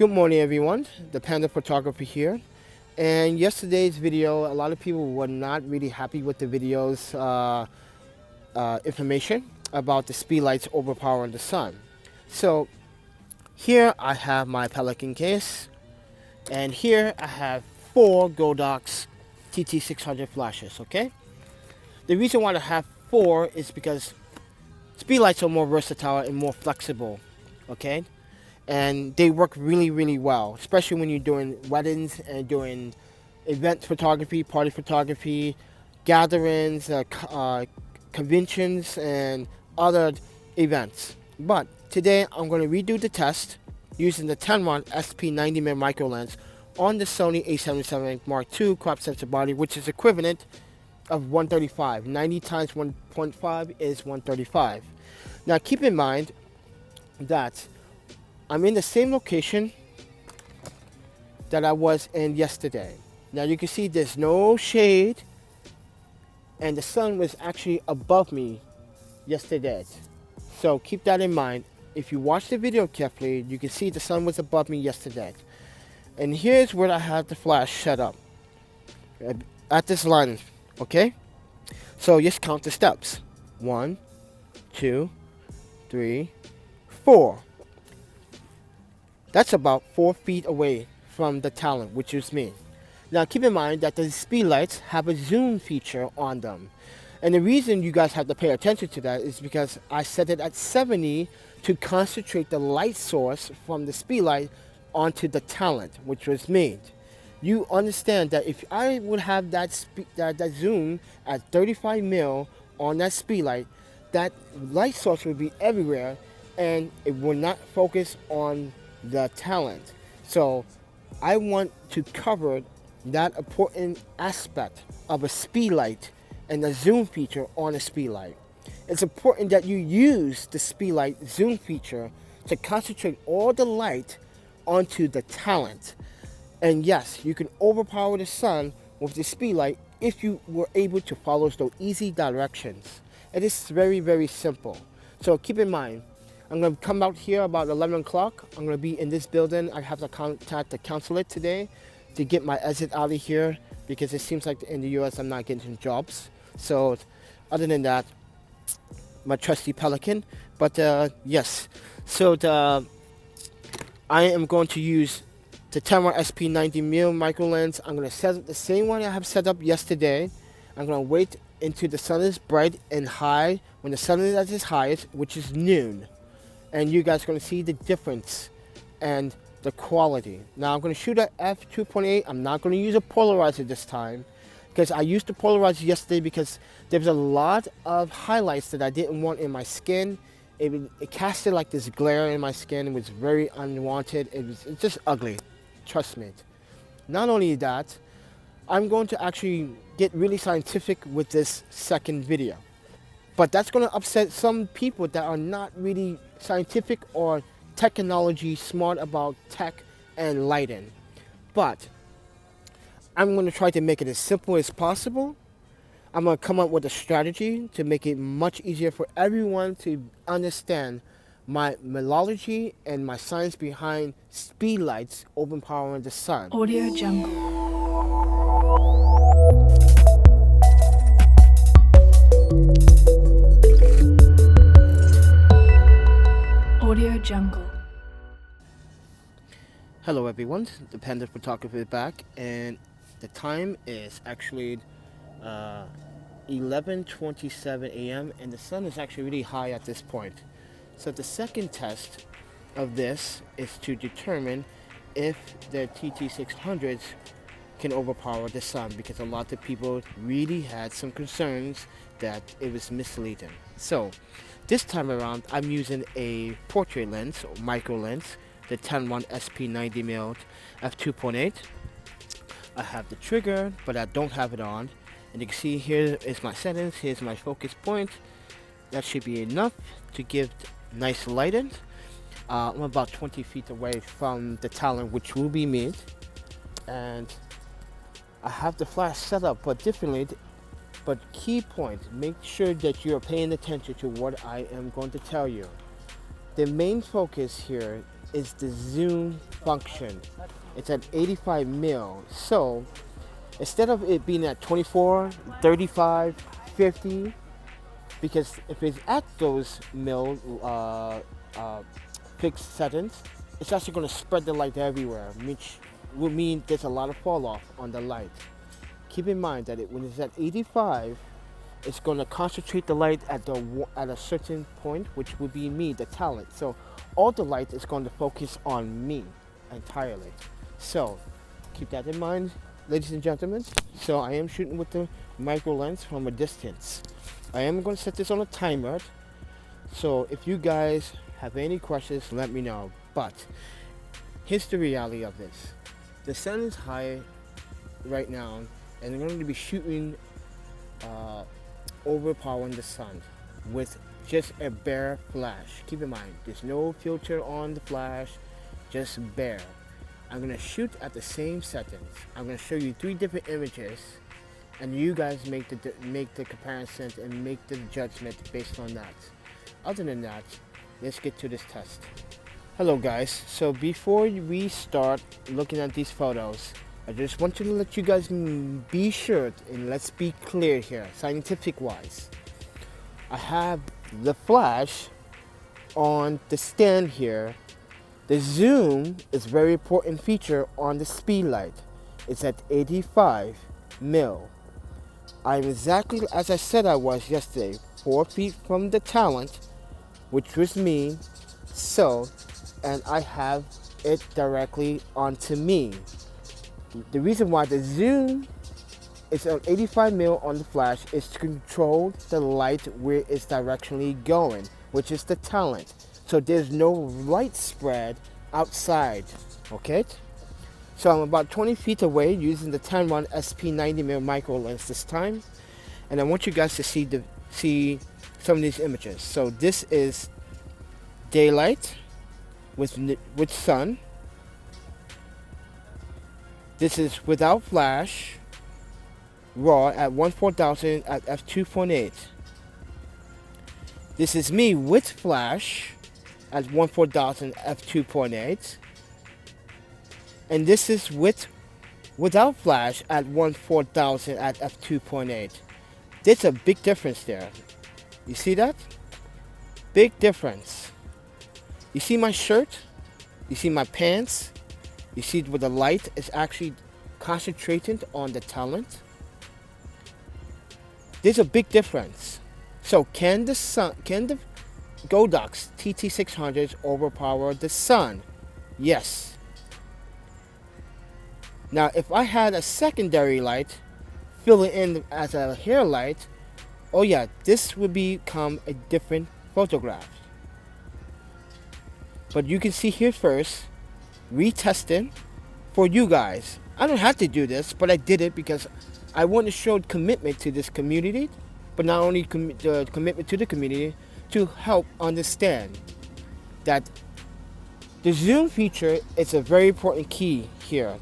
Good morning, everyone. The Panda Photographer here. And yesterday's video, a lot of people were not really happy with the video's information about the Speedlights overpowering the sun. So here I have my Pelican case, and here I have 4 Godox TT600 flashes. Okay. The reason why I have 4 is because Speedlights are more versatile and more flexible. Okay. And they work really well, especially when you're doing weddings and doing event photography, party photography, gatherings, conventions, and other events. But today I'm going to redo the test using the Pateron SP90mm micro lens on the Sony a77 Mark II crop sensor body, which is equivalent of 135. 90 times 1.5 is 135. Now keep in mind that I'm in the same location that I was in yesterday. Now you can see there's no shade, and the sun was actually above me yesterday. So keep that in mind. If you watch the video carefully, you can see the sun was above me yesterday. And here's where I have the flash set up at this line. Okay, so just count the steps. 1, 2, 3, 4. That's about 4 feet away from the talent, which is me. Now keep in mind that the Speedlights have a zoom feature on them. And the reason you guys have to pay attention to that is because I set it at 70 to concentrate the light source from the Speedlight onto the talent, which was me. You understand that if I would have that zoom at 35 mil on that Speedlight, that light source would be everywhere and it would not focus on the talent. So I want to cover that important aspect of a Speedlight and the zoom feature on a Speedlight. It's important that you use the Speedlight zoom feature to concentrate all the light onto the talent. And yes, you can overpower the sun with the Speedlight if you were able to follow those easy directions. It is very simple. So keep in mind, I'm going to come out here about 11 o'clock. I'm going to be in this building. I have to contact the consulate today to get my exit out of here because it seems like in the US I'm not getting jobs. So other than that, my trusty Pelican. But yes, so I am going to use the Pateron SP90mm micro lens. I'm going to set up the same one I have set up yesterday. I'm going to wait until the sun is bright and high when the sun is at its highest, which is noon. And you guys are going to see the difference and the quality. Now I'm going to shoot at f2.8. I'm not going to use a polarizer this time because I used the polarizer yesterday because there was a lot of highlights that I didn't want in my skin. It casted like this glare in my skin. It was very unwanted. It's just ugly. Trust me. Not only that, I'm going to actually get really scientific with this second video. But that's going to upset some people that are not really scientific or technology smart about tech and lighting. But I'm going to try to make it as simple as possible. I'm going to come up with a strategy to make it much easier for everyone to understand my methodology and my science behind Speedlights overpowering the sun. Audio Jungle. Audio Jungle. Hello everyone, the Panda Photographer is back, and the time is actually 11:27 a.m. and the sun is actually really high at this point. So the second test of this is to determine if the TT600s can overpower the sun, because a lot of people really had some concerns that it was misleading. So this time around I'm using a portrait lens or micro lens, the Pateron SP90mm f2.8. I have the trigger, but I don't have it on. And you can see here is my settings, here's my focus point. That should be enough to give nice lighting. I'm about 20 feet away from the talent, which will be me. And I have the flash set up but differently. But key point, make sure that you're paying attention to what I am going to tell you. The main focus here is the zoom function. It's at 85 mil. So instead of it being at 24, 35, 50, because if it's at those mil fixed settings, it's actually going to spread the light everywhere, which will mean there's a lot of fall off on the light. Keep in mind that when it's at 85, it's going to concentrate the light at a certain point, which would be me, the talent. So all the light is going to focus on me entirely. So keep that in mind, ladies and gentlemen. So I am shooting with the micro lens from a distance. I am going to set this on a timer. So if you guys have any questions, let me know. But here's the reality of this. The sun is high right now, and I'm going to be shooting overpowering the sun with just a bare flash. Keep in mind, there's no filter on the flash, just bare. I'm going to shoot at the same settings. I'm going to show you 3 different images, and you guys make the comparison and make the judgment based on that. Other than that, let's get to this test. Hello guys, so before we start looking at these photos, I just want to let you guys be sure, and let's be clear here, scientific wise. I have the flash on the stand here. The zoom is a very important feature on the Speedlight. It's at 85 mil. I'm exactly as I said I was yesterday, 4 feet from the talent, which was me. So, and I have it directly onto me. The reason why the zoom is at 85 mil on the flash is to control the light where it's directionally going, which is the talent. So there's no light spread outside, okay? So I'm about 20 feet away using the Pateron SP90mm micro lens this time, and I want you guys to see some of these images. So this is daylight with sun. This is without flash, raw at 1/4000 at f2.8. This is me with flash at 1/4000 f2.8. And this is without flash at 1/4000 at f2.8. There's a big difference there. You see that? Big difference. You see my shirt? You see my pants? You see where the light is actually concentrated on the talent? There's a big difference. So can the Godox TT600s overpower the sun? Yes. Now if I had a secondary light fill it in as a hair light, oh yeah, this would become a different photograph. But you can see here first, retesting for you guys. I don't have to do this, but I did it because I want to show commitment to this community, but not only the commitment to the community, to help understand that the zoom feature is a very important key here.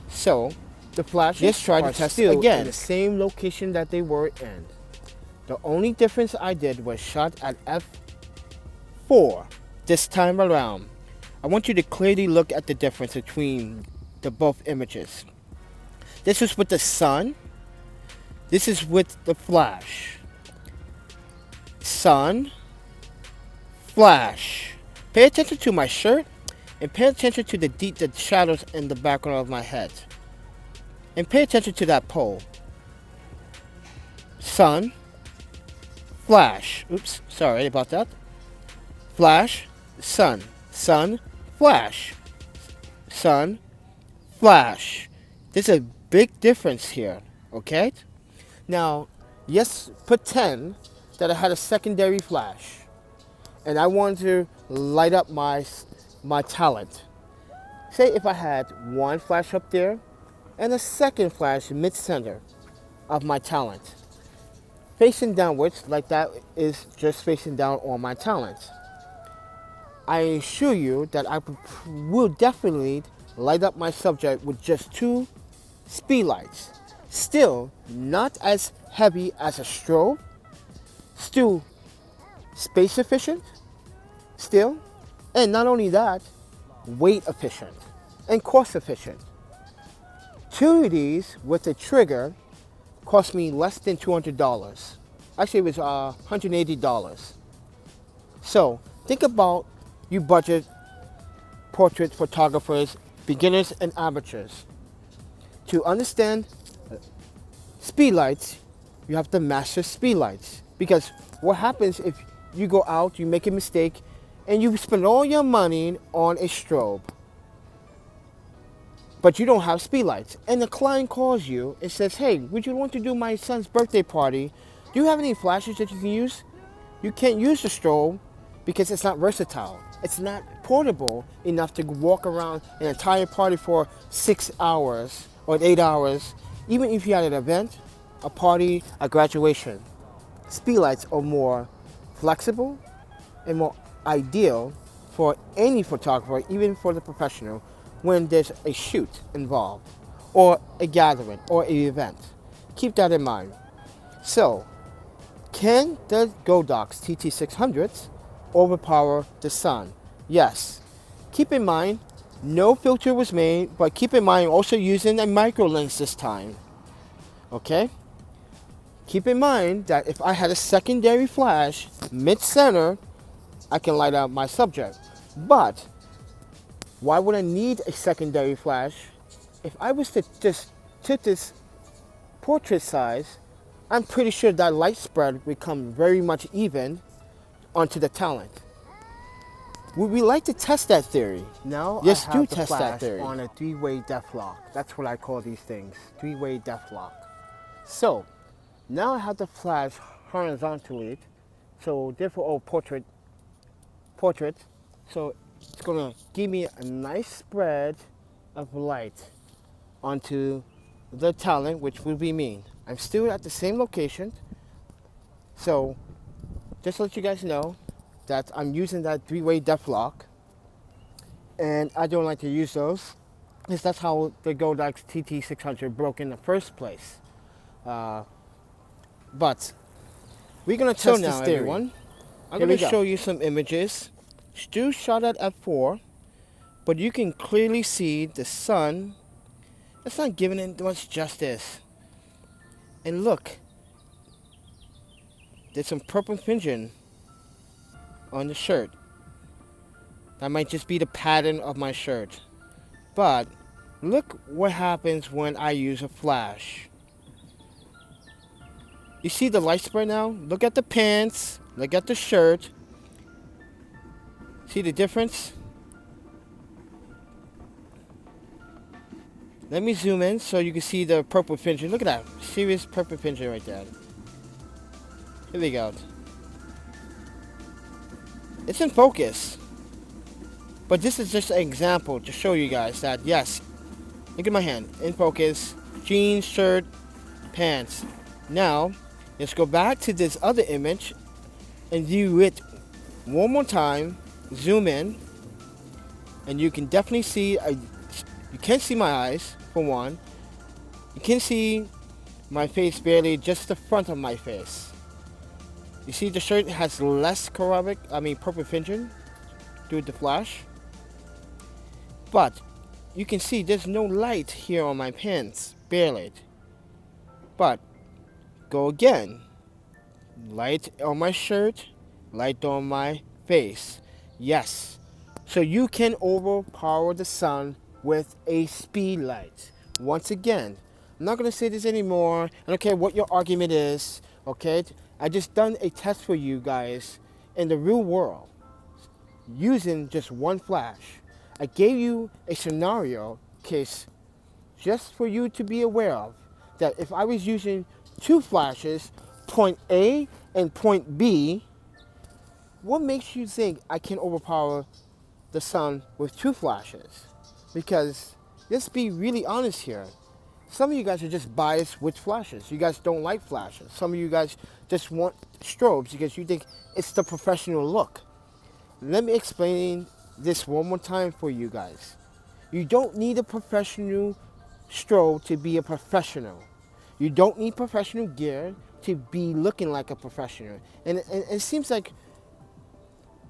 So the flashes just try to test it again in the same location that they were in. The only difference I did was shot at f4 this time around. I want you to clearly look at the difference between the both images. This is with the sun. This is with the flash. Sun, flash. Pay attention to my shirt and pay attention to the shadows in the background of my head. And pay attention to that pole. Sun, flash. Oops, sorry about that. Flash, sun, sun, flash, sun, flash. There's a big difference here, okay? Now, yes, pretend that I had a secondary flash and I wanted to light up my talent. Say if I had one flash up there and a second flash mid-center of my talent. Facing downwards, like that is just facing down on my talent. I assure you that I will definitely light up my subject with just 2 Speedlights. Still not as heavy as a strobe, still space efficient, still, and not only that, weight efficient, and cost efficient. Two of these with a trigger cost me less than $200. Actually, it was $180. So think about you budget portrait photographers, beginners and amateurs. To understand speedlights, you have to master speedlights. Because what happens if you go out, you make a mistake, and you spend all your money on a strobe, but you don't have speedlights, and the client calls you and says, hey, would you want to do my son's birthday party? Do you have any flashes that you can use? You can't use the strobe because it's not versatile. It's not portable enough to walk around an entire party for 6 hours or 8 hours. Even if you had an event, a party, a graduation, speedlights are more flexible and more ideal for any photographer, even for the professional, when there's a shoot involved or a gathering or an event. Keep that in mind. So, can the Godox TT600s overpower the sun? Yes. Keep in mind, no filter was made, but keep in mind also using a micro lens this time. Okay? Keep in mind that if I had a secondary flash mid-center, I can light up my subject. But why would I need a secondary flash? If I was to just tip this portrait size, I'm pretty sure that light spread would come very much even onto the talent. Would we like to test that theory? Now yes, I do have the test that flash theory on a three-way depth lock. That's what I call these things, three-way depth lock. So now I have the flash horizontally, so therefore, portrait. So it's gonna give me a nice spread of light onto the talent, which will be me. I'm still at the same location, so just to let you guys know that I'm using that three-way depth lock, and I don't like to use those because that's how the Godox TT600 broke in the first place. But we're gonna test this theory. Everyone. I'm gonna show you some images. Still shot at f4, but you can clearly see the sun. It's not giving it much justice. And look, there's some purple fringing on the shirt. That might just be the pattern of my shirt. But look what happens when I use a flash. You see the light spread now? Look at the pants, look at the shirt. See the difference? Let me zoom in so you can see the purple fringing. Look at that, serious purple fringing right there. Here we go. It's in focus. But this is just an example to show you guys that, yes, look at my hand, in focus, jeans, shirt, pants. Now, let's go back to this other image and view it one more time, zoom in, and you can definitely see, you can't see my eyes, for one. You can see my face barely, just the front of my face. You see the shirt has less purple fringing due to the flash. But you can see there's no light here on my pants, barely. But go again. Light on my shirt, light on my face. Yes. So you can overpower the sun with a speed light. Once again, I'm not going to say this anymore. I don't care what your argument is, okay? I just done a test for you guys in the real world using just one flash. I gave you a scenario case just for you to be aware of that if I was using two flashes, point A and point B, what makes you think I can overpower the sun with two flashes? Because let's be really honest here. Some of you guys are just biased with flashes. You guys don't like flashes. Some of you guys just want strobes because you think it's the professional look. Let me explain this one more time for you guys. You don't need a professional strobe to be a professional. You don't need professional gear to be looking like a professional. And it seems like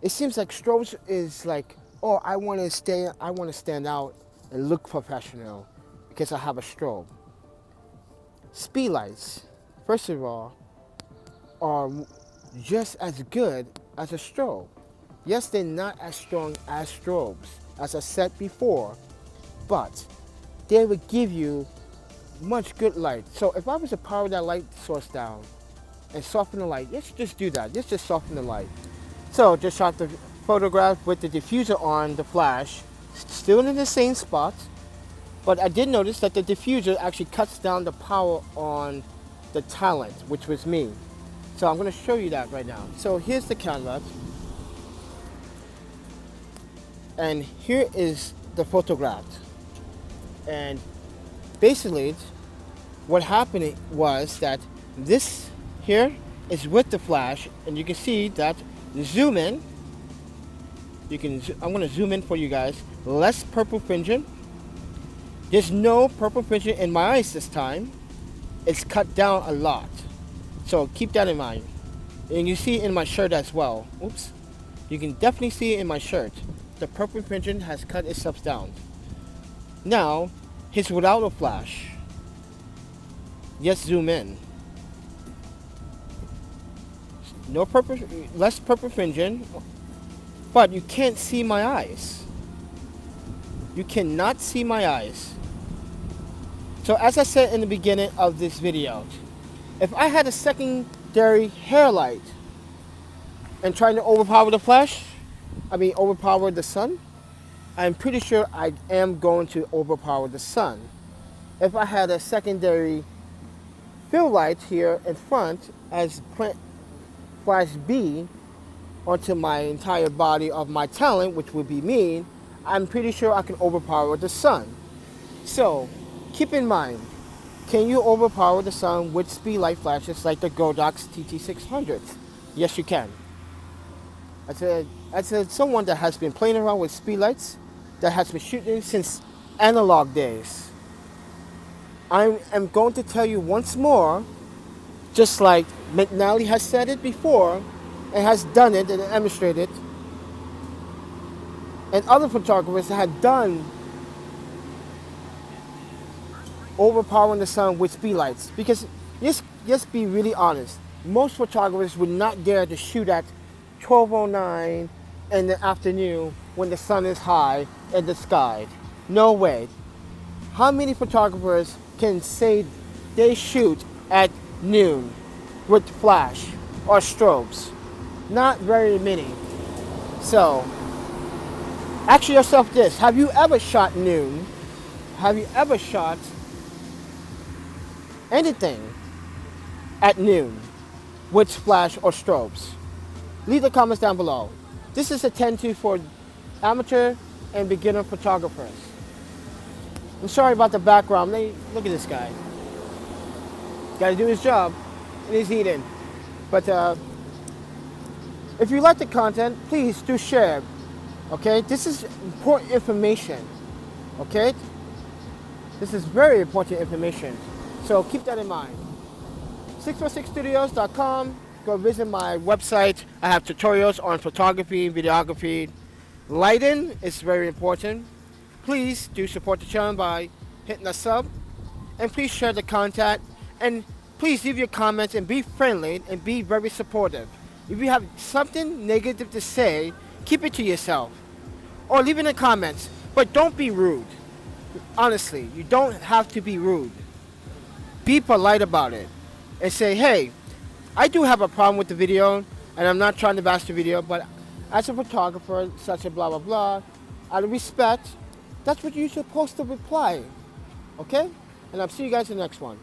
strobes is like or I want to stand out and look professional because I have a strobe. Speedlights, first of all, are just as good as a strobe. Yes, they're not as strong as strobes, as I said before, but they would give you much good light. So if I was to power that light source down and soften the light, let's just do that. Let's just soften the light. So just shot the photograph with the diffuser on the flash, still in the same spot, but I did notice that the diffuser actually cuts down the power on the talent, which was me. So I'm going to show you that right now. So here's the camera, and here is the photograph. And basically, what happened was that this here is with the flash, and you can see that zoom in. I'm going to zoom in for you guys. Less purple fringing. There's no purple fringing in my eyes this time. It's cut down a lot. So keep that in mind. And you see in my shirt as well. Oops. You can definitely see in my shirt. The purple fringing has cut itself down. Now, he's without a flash. Just zoom in. No purple, less purple fringing, but you can't see my eyes. You cannot see my eyes. So as I said in the beginning of this video, if I had a secondary hair light and trying to overpower the flash, overpower the sun, I'm pretty sure I am going to overpower the sun. If I had a secondary fill light here in front as flash B onto my entire body of my talent, which would be me, I'm pretty sure I can overpower the sun. So keep in mind, can you overpower the sun with speedlight flashes like the Godox TT600s? Yes, you can. As someone that has been playing around with speedlights, that has been shooting since analog days, I am going to tell you once more, just like McNally has said it before and has done it and demonstrated, and other photographers had done overpowering the sun with speedlights. Because just be really honest, most photographers would not dare to shoot at 12:09 in the afternoon when the sun is high in the sky. No way. How many photographers can say they shoot at noon with flash or strobes? Not very many. So ask yourself this: have you ever shot noon? Have you ever shot anything at noon with flash or strobes? Leave the comments down below. This is a 10-2 for amateur and beginner photographers. I'm sorry about the background. Look at this guy. Got to do his job, and he's eating. But if you like the content, please do share. Okay, this is important information. Okay, this is very important information. So keep that in mind. 646studios.com. Go visit my website. I have tutorials on photography, videography. Lighting is very important. Please do support the channel by hitting a sub. And please share the content. And please leave your comments and be friendly and be very supportive. If you have something negative to say, keep it to yourself. Or leave it in the comments. But don't be rude. Honestly, you don't have to be rude. Be polite about it. And say, hey, I do have a problem with the video, and I'm not trying to bash the video, but as a photographer, such a blah, blah, blah, out of respect, that's what you're supposed to reply. Okay? And I'll see you guys in the next one.